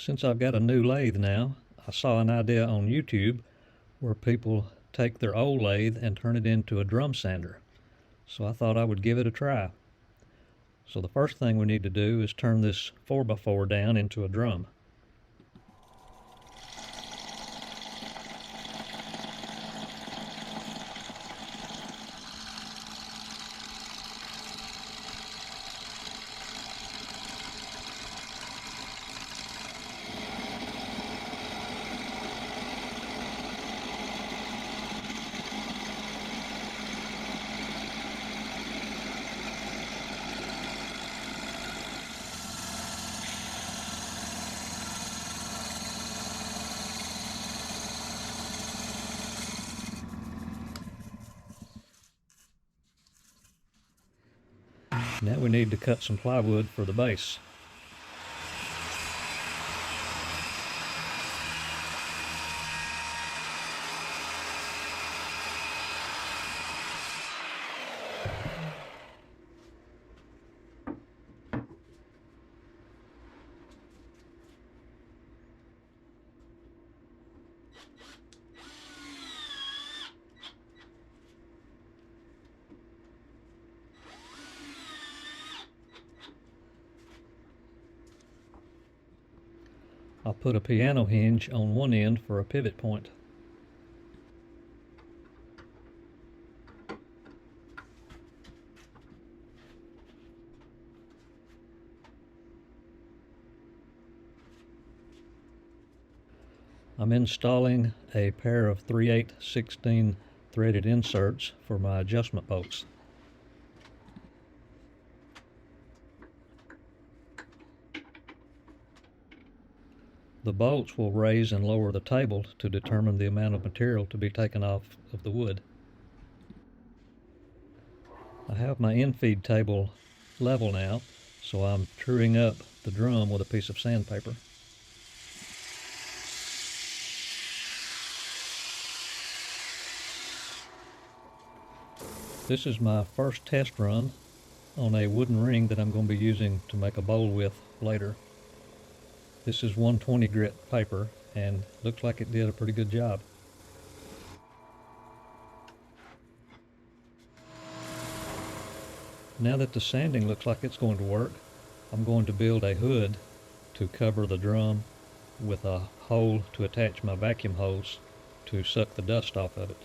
Since I've got a new lathe now, I saw an idea on YouTube where people take their old lathe and turn it into a drum sander. So I thought I would give it a try. So the first thing we need to do is turn this 4x4 down into a drum. Now we need to cut some plywood for the base. I'll put a piano hinge on one end for a pivot point. I'm installing a pair of 3/8/16 threaded inserts for my adjustment bolts. The bolts will raise and lower the table to determine the amount of material to be taken off of the wood. I have my infeed table level now, so I'm truing up the drum with a piece of sandpaper. This is my first test run on a wooden ring that I'm going to be using to make a bowl with later. This is 120 grit paper and looks like it did a pretty good job. Now that the sanding looks like it's going to work, I'm going to build a hood to cover the drum with a hole to attach my vacuum hose to suck the dust off of it.